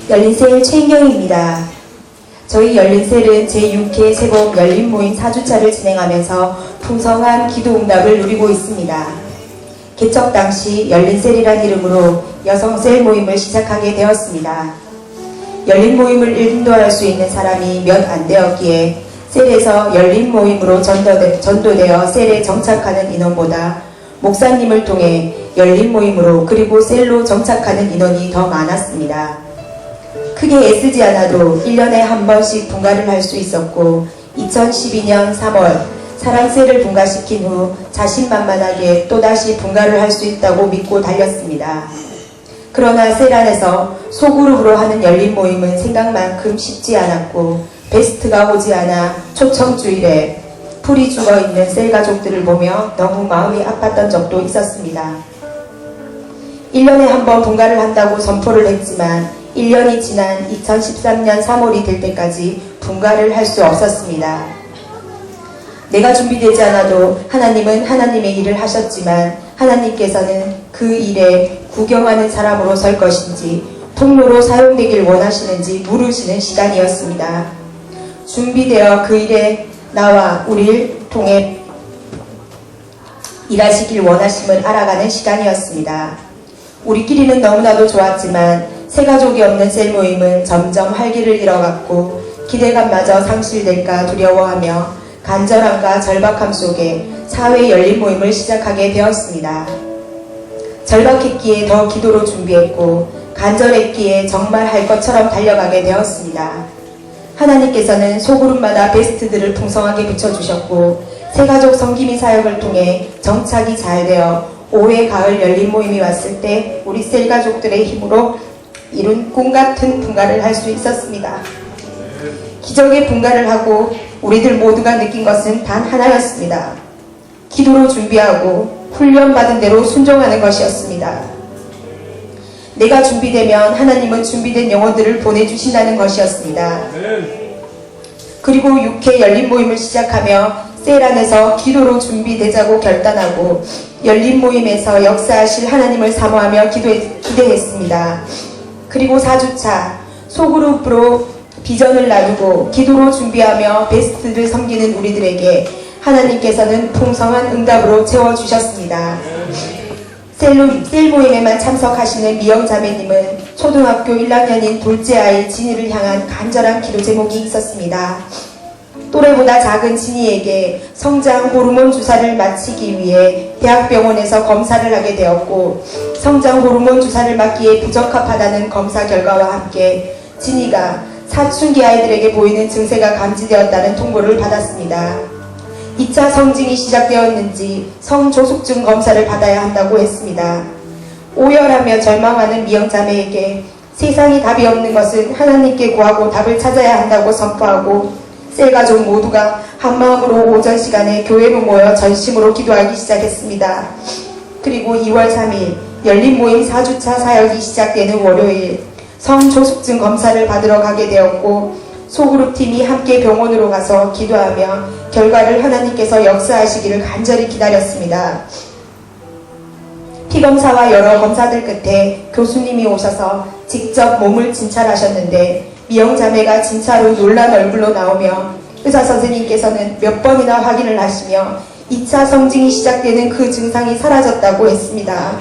열린셀 최인경입니다. 저희 열린셀은 제6회 세복 열린모임 4주차를 진행하면서 풍성한 기도응답을 누리고 있습니다. 개척 당시 열린셀이란 이름으로 여성셀 모임을 시작하게 되었습니다. 열린모임을 인도할 수 있는 사람이 몇 안 되었기에 셀에서 열린모임으로 전도되어 셀에 정착하는 인원보다 목사님을 통해 열린모임으로 그리고 셀로 정착하는 인원이 더 많았습니다. 크게 애쓰지 않아도 1년에 한 번씩 분가를 할 수 있었고 2012년 3월 사랑셀을 분가시킨 후 자신만만하게 또다시 분가를 할 수 있다고 믿고 달렸습니다. 그러나 셀 안에서 소그룹으로 하는 열린모임은 생각만큼 쉽지 않았고 베스트가 오지 않아 초청주일에 풀이 죽어있는 셀 가족들을 보며 너무 마음이 아팠던 적도 있었습니다. 1년에 한 번 분가를 한다고 선포를 했지만 1년이 지난 2013년 3월이 될 때까지 분가를 할 수 없었습니다. 내가 준비되지 않아도 하나님은 하나님의 일을 하셨지만 하나님께서는 그 일에 구경하는 사람으로 설 것인지 통로로 사용되길 원하시는지 물으시는 시간이었습니다. 준비되어 그 일에 나와 우리를 통해 일하시길 원하심을 알아가는 시간이었습니다. 우리끼리는 너무나도 좋았지만 새가족이 없는 셀 모임은 점점 활기를 잃어갔고 기대감마저 상실될까 두려워하며 간절함과 절박함 속에 사회 열린 모임을 시작하게 되었습니다. 절박했기에 더 기도로 준비했고 간절했기에 정말 할 것처럼 달려가게 되었습니다. 하나님께서는 소그룹마다 베스트들을 풍성하게 붙여주셨고 새가족 성기미 사역을 통해 정착이 잘 되어 5회 가을 열린 모임이 왔을 때 우리 셀 가족들의 힘으로 이룬 꿈같은 분가를 할 수 있었습니다. 기적의 분가를 하고 우리들 모두가 느낀 것은 단 하나였습니다. 기도로 준비하고 훈련받은 대로 순종하는 것이었습니다. 내가 준비되면 하나님은 준비된 영혼들을 보내주신다는 것이었습니다. 그리고 6회 열린 모임을 시작하며 셀 안에서 기도로 준비되자고 결단하고 열린 모임에서 역사하실 하나님을 사모하며 기대했습니다. 그리고 4주차 소그룹으로 비전을 나누고 기도로 준비하며 베스트를 섬기는 우리들에게 하나님께서는 풍성한 응답으로 채워주셨습니다. 셀 모임에만 참석하시는 미영자매님은 초등학교 1학년인 둘째 아이 진이를 향한 간절한 기도 제목이 있었습니다. 또래보다 작은 진이에게 성장 호르몬 주사를 마치기 위해 대학병원에서 검사를 하게 되었고 성장 호르몬 주사를 맞기에 부적합하다는 검사 결과와 함께 진이가 사춘기 아이들에게 보이는 증세가 감지되었다는 통보를 받았습니다. 2차 성징이 시작되었는지 성조숙증 검사를 받아야 한다고 했습니다. 오열하며 절망하는 미영자매에게 세상에 답이 없는 것은 하나님께 구하고 답을 찾아야 한다고 선포하고 셀가족 모두가 한마음으로 오전 시간에 교회로 모여 전심으로 기도하기 시작했습니다. 그리고 2월 3일 열린 모임 4주차 사역이 시작되는 월요일 성조숙증 검사를 받으러 가게 되었고 소그룹팀이 함께 병원으로 가서 기도하며 결과를 하나님께서 역사하시기를 간절히 기다렸습니다. 피검사와 여러 검사들 끝에 교수님이 오셔서 직접 몸을 진찰하셨는데 미영자매가 진찰 후 놀란 얼굴로 나오며 의사 선생님께서는 몇 번이나 확인을 하시며 2차 성징이 시작되는 그 증상이 사라졌다고 했습니다.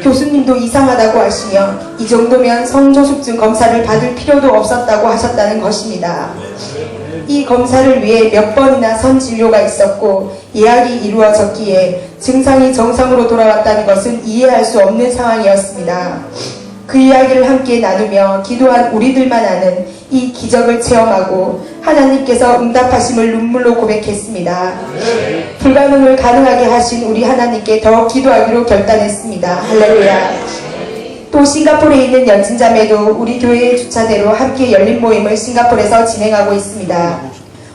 교수님도 이상하다고 하시며 이 정도면 성조숙증 검사를 받을 필요도 없었다고 하셨다는 것입니다. 이 검사를 위해 몇 번이나 선진료가 있었고 예약이 이루어졌기에 증상이 정상으로 돌아왔다는 것은 이해할 수 없는 상황이었습니다. 그 이야기를 함께 나누며 기도한 우리들만 아는 이 기적을 체험하고 하나님께서 응답하심을 눈물로 고백했습니다. 불가능을 가능하게 하신 우리 하나님께 더 기도하기로 결단했습니다. 할렐루야. 또 싱가포르에 있는 연진자매도 우리 교회의 주차대로 함께 열린 모임을 싱가포르에서 진행하고 있습니다.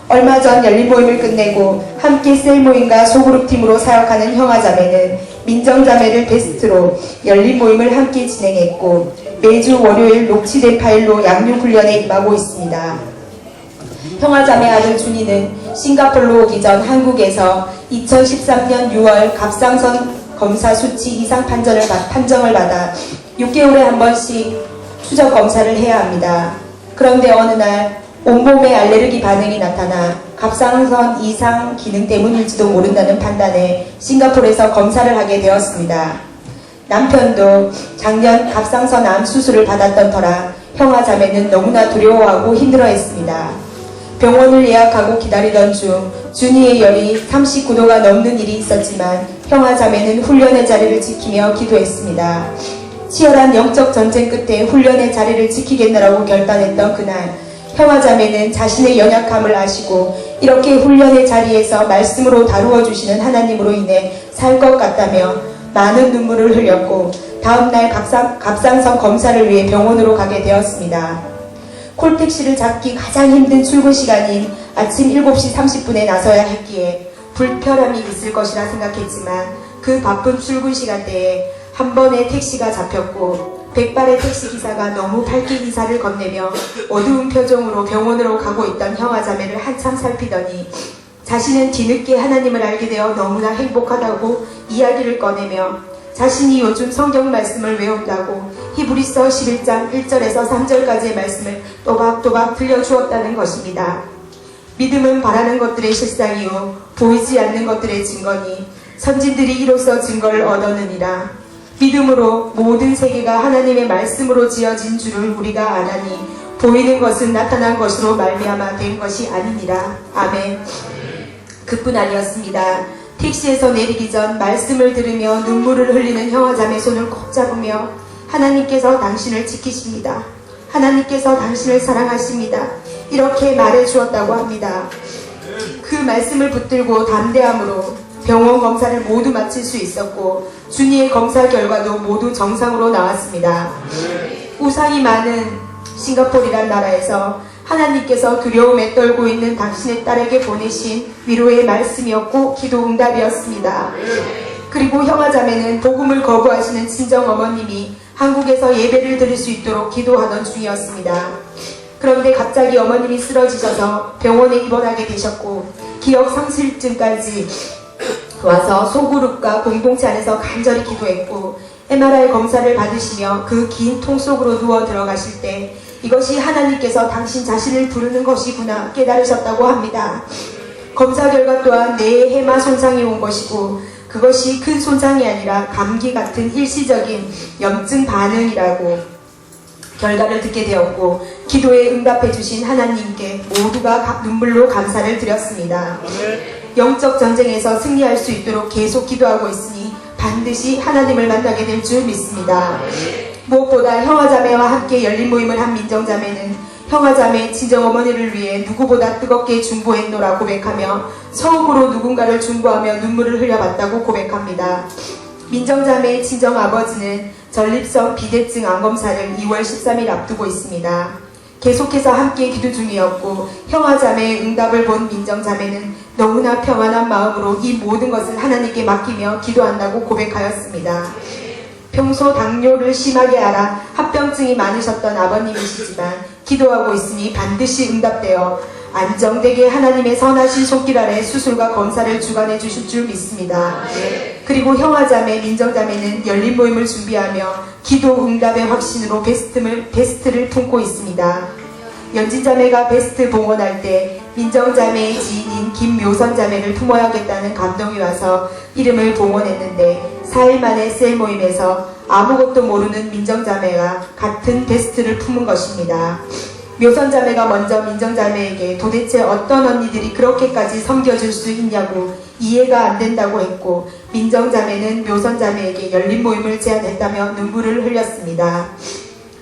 얼마 전 열린 모임을 끝내고 함께 셀 모임과 소그룹팀으로 사역하는 형아자매는 민정자매를 베스트로 열린 모임을 함께 진행했고 매주 월요일 녹취된 파일로 양육훈련에 임하고 있습니다. 형아자매 아들 준이는 싱가포르로 오기 전 한국에서 2013년 6월 갑상선 검사 수치 이상 판정을 받아 6개월에 한 번씩 추적 검사를 해야 합니다. 그런데 어느 날 온몸에 알레르기 반응이 나타나 갑상선 이상 기능 때문일지도 모른다는 판단에 싱가포르에서 검사를 하게 되었습니다. 남편도 작년 갑상선 암 수술을 받았던 터라 형아 자매는 너무나 두려워하고 힘들어했습니다. 병원을 예약하고 기다리던 중 준이의 열이 39도가 넘는 일이 있었지만 형아 자매는 훈련의 자리를 지키며 기도했습니다. 치열한 영적 전쟁 끝에 훈련의 자리를 지키겠노라고 결단했던 그날 형아 자매는 자신의 연약함을 아시고 이렇게 훈련의 자리에서 말씀으로 다루어 주시는 하나님으로 인해 살 것 같다며 많은 눈물을 흘렸고 다음날 갑상선 검사를 위해 병원으로 가게 되었습니다. 콜택시를 잡기 가장 힘든 출근 시간인 아침 7시 30분에 나서야 했기에 불편함이 있을 것이라 생각했지만 그 바쁜 출근 시간대에 한 번에 택시가 잡혔고 백발의 택시기사가 너무 밝게 기사를 건네며 어두운 표정으로 병원으로 가고 있던 형아 자매를 한참 살피더니 자신은 뒤늦게 하나님을 알게 되어 너무나 행복하다고 이야기를 꺼내며 자신이 요즘 성경 말씀을 외운다고 히브리서 11장 1절에서 3절까지의 말씀을 또박또박 들려주었다는 것입니다. 믿음은 바라는 것들의 실상이요 보이지 않는 것들의 증거니 선진들이 이로써 증거를 얻었느니라. 믿음으로 모든 세계가 하나님의 말씀으로 지어진 줄을 우리가 아나니 보이는 것은 나타난 것으로 말미암아 된 것이 아니니라. 아멘. 그뿐 아니었습니다. 택시에서 내리기 전 말씀을 들으며 눈물을 흘리는 형아자매 손을 꼭 잡으며 하나님께서 당신을 지키십니다. 하나님께서 당신을 사랑하십니다. 이렇게 말해주었다고 합니다. 그 말씀을 붙들고 담대함으로 병원 검사를 모두 마칠 수 있었고 준이의 검사 결과도 모두 정상으로 나왔습니다. 우상이 많은 싱가포르란 나라에서 하나님께서 두려움에 떨고 있는 당신의 딸에게 보내신 위로의 말씀이었고 기도 응답이었습니다. 그리고 형아자매는 복음을 거부하시는 친정어머님이 한국에서 예배를 드릴 수 있도록 기도하던 중이었습니다. 그런데 갑자기 어머님이 쓰러지셔서 병원에 입원하게 되셨고 기억 상실증까지 와서 소그룹과 공동체 안에서 간절히 기도했고 MRI 검사를 받으시며 그 긴 통 속으로 누워 들어가실 때 이것이 하나님께서 당신 자신을 부르는 것이구나 깨달으셨다고 합니다. 검사 결과 또한 뇌에 해마 손상이 온 것이고 그것이 큰 손상이 아니라 감기 같은 일시적인 염증 반응이라고 결과를 듣게 되었고 기도에 응답해 주신 하나님께 모두가 눈물로 감사를 드렸습니다. 영적 전쟁에서 승리할 수 있도록 계속 기도하고 있으니 반드시 하나님을 만나게 될 줄 믿습니다. 무엇보다 형아자매와 함께 열린 모임을 한 민정자매는 형아자매 친정어머니를 위해 누구보다 뜨겁게 중보했노라 고백하며 처음으로 누군가를 중보하며 눈물을 흘려봤다고 고백합니다. 민정자매의 친정아버지는 전립선 비대증 암검사를 2월 13일 앞두고 있습니다. 계속해서 함께 기도 중이었고 형아자매의 응답을 본 민정자매는 너무나 평안한 마음으로 이 모든 것을 하나님께 맡기며 기도한다고 고백하였습니다. 평소 당뇨를 심하게 앓아 합병증이 많으셨던 아버님이시지만 기도하고 있으니 반드시 응답되어 안정되게 하나님의 선하신 손길 아래 수술과 검사를 주관해 주실 줄 믿습니다. 그리고 형아자매, 민정자매는 열린 모임을 준비하며 기도 응답의 확신으로 베스트를 품고 있습니다. 연진자매가 베스트 봉헌할 때 민정자매의 지인인 김묘선자매를 품어야겠다는 감동이 와서 이름을 봉헌했는데 4일 만에 셀 모임에서 아무것도 모르는 민정자매가 같은 베스트를 품은 것입니다. 묘선자매가 먼저 민정자매에게 도대체 어떤 언니들이 그렇게까지 섬겨줄 수 있냐고 이해가 안 된다고 했고 민정자매는 묘선자매에게 열린 모임을 제안했다며 눈물을 흘렸습니다.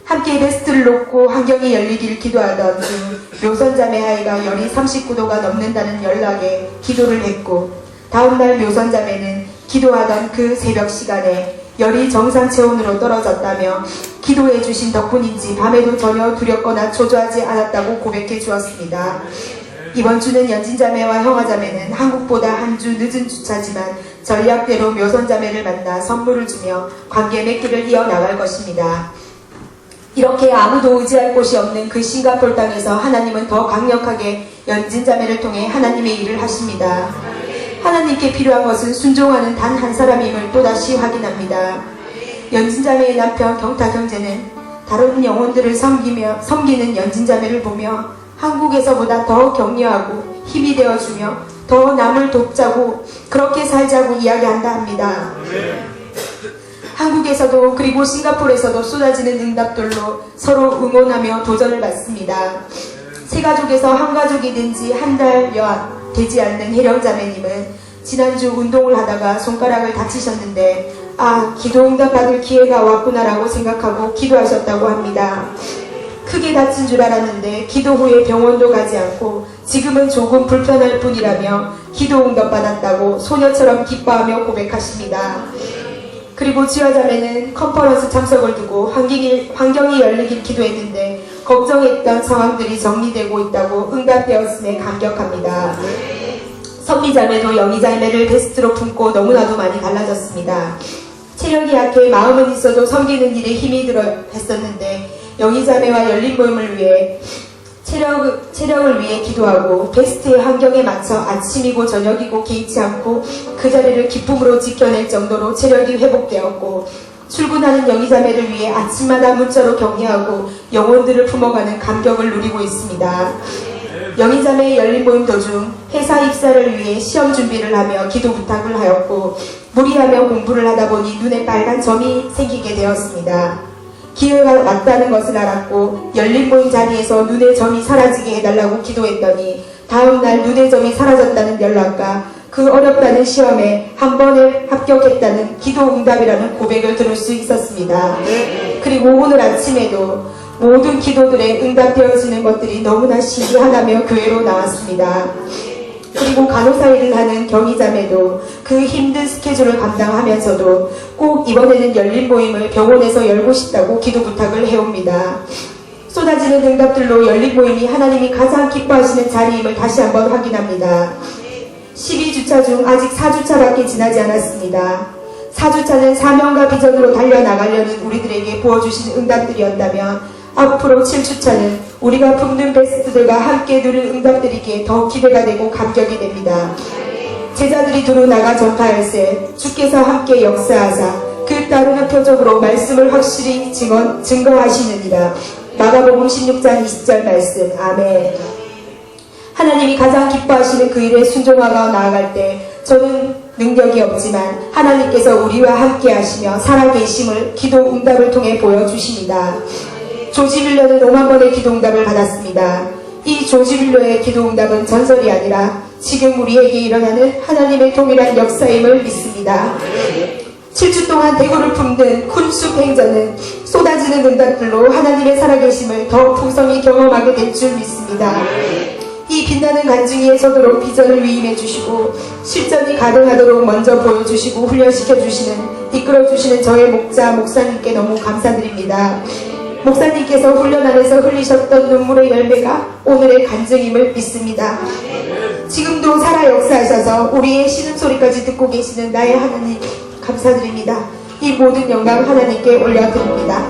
함께 베스트를 놓고 환경이 열리길 기도하던 중 묘선자매 아이가 열이 39도가 넘는다는 연락에 기도를 했고 다음날 묘선자매는 기도하던 그 새벽 시간에 열이 정상 체온으로 떨어졌다며 기도해 주신 덕분인지 밤에도 전혀 두렵거나 초조하지 않았다고 고백해 주었습니다. 이번 주는 연진자매와 형아자매는 한국보다 한 주 늦은 주차지만 전략대로 묘선자매를 만나 선물을 주며 관계 맺기를 이어나갈 것입니다. 이렇게 아무도 의지할 곳이 없는 그 싱가포르 땅에서 하나님은 더 강력하게 연진자매를 통해 하나님의 일을 하십니다. 하나님께 필요한 것은 순종하는 단 한 사람임을 또다시 확인합니다. 연진자매의 남편 경탁 형제는 다른 영혼들을 섬기는 연진자매를 보며 한국에서보다 더 격려하고 힘이 되어주며 더 남을 돕자고 그렇게 살자고 이야기한다 합니다. 한국에서도 그리고 싱가포르에서도 쏟아지는 응답들로 서로 응원하며 도전을 받습니다. 세 가족에서 한 가족이 된 지 한 달여 되지 않는 혜령자매님은 지난주 운동을 하다가 손가락을 다치셨는데 기도 응답 받을 기회가 왔구나라고 생각하고 기도하셨다고 합니다. 크게 다친 줄 알았는데 기도 후에 병원도 가지 않고 지금은 조금 불편할 뿐이라며 기도 응답 받았다고 소녀처럼 기뻐하며 고백하십니다. 그리고 지화자매는 컨퍼런스 참석을 두고 환경이 열리길 기도했는데 걱정했던 상황들이 정리되고 있다고 응답되었음에 감격합니다. 선미자매도 영희자매를 베스트로 품고 너무나도 많이 달라졌습니다. 체력이 약해 마음은 있어도 섬기는 일에 힘이 들어 했었는데 영희자매와 열린 모임을 위해 체력을 위해 기도하고 베스트의 환경에 맞춰 아침이고 저녁이고 개의치 않고 그 자리를 기쁨으로 지켜낼 정도로 체력이 회복되었고 출근하는 영희자매를 위해 아침마다 문자로 격려하고 영혼들을 품어가는 감격을 누리고 있습니다. 영희자매의 열린 모임 도중 회사 입사를 위해 시험 준비를 하며 기도 부탁을 하였고 무리하며 공부를 하다 보니 눈에 빨간 점이 생기게 되었습니다. 기회가 왔다는 것을 알았고 열린 모임 자리에서 눈의 점이 사라지게 해달라고 기도했더니 다음날 눈의 점이 사라졌다는 연락과 그 어렵다는 시험에 한 번에 합격했다는 기도 응답이라는 고백을 들을 수 있었습니다. 그리고 오늘 아침에도 모든 기도들에 응답되어지는 것들이 너무나 신기하다며 교회로 나왔습니다. 그리고 간호사 일을 하는 경희자매도 그 힘든 스케줄을 감당하면서도 꼭 이번에는 열린 모임을 병원에서 열고 싶다고 기도 부탁을 해옵니다. 쏟아지는 응답들로 열린 모임이 하나님이 가장 기뻐하시는 자리임을 다시 한번 확인합니다. 12주차 중 아직 4주차밖에 지나지 않았습니다. 4주차는 사명과 비전으로 달려나가려는 우리들에게 부어주신 응답들이었다면 앞으로 7주차는 우리가 품는 베스트들과 함께 누릴 응답들이기에 더 기대가 되고 감격이 됩니다. 제자들이 두루 나가 전파할세 주께서 함께 역사하사 그 따르는 표적으로 말씀을 확실히 증거하시느니라. 마가복음 16장 20절 말씀. 아멘. 하나님이 가장 기뻐하시는 그 일에 순종하고 나아갈 때 저는 능력이 없지만 하나님께서 우리와 함께 하시며 살아계심을 기도 응답을 통해 보여주십니다. 조지 빌러는 5만 번의 기도 응답을 받았습니다. 이 조지 빌러의 기도 응답은 전설이 아니라 지금 우리에게 일어나는 하나님의 동일한 역사임을 믿습니다. 7주 동안 대구를 품는 쿤숲 행전은 쏟아지는 응답들로 하나님의 살아계심을 더 풍성히 경험하게 될 줄 믿습니다. 이 빛나는 간증이 서도록 비전을 위임해 주시고 실전이 가능하도록 먼저 보여주시고 훈련시켜 주시는 이끌어 주시는 저의 목사님께 너무 감사드립니다. 목사님께서 훈련하면서 흘리셨던 눈물의 열매가 오늘의 간증임을 믿습니다. 지금도 살아 역사하셔서 우리의 신음소리까지 듣고 계시는 나의 하나님 감사드립니다. 이 모든 영광 하나님께 올려드립니다.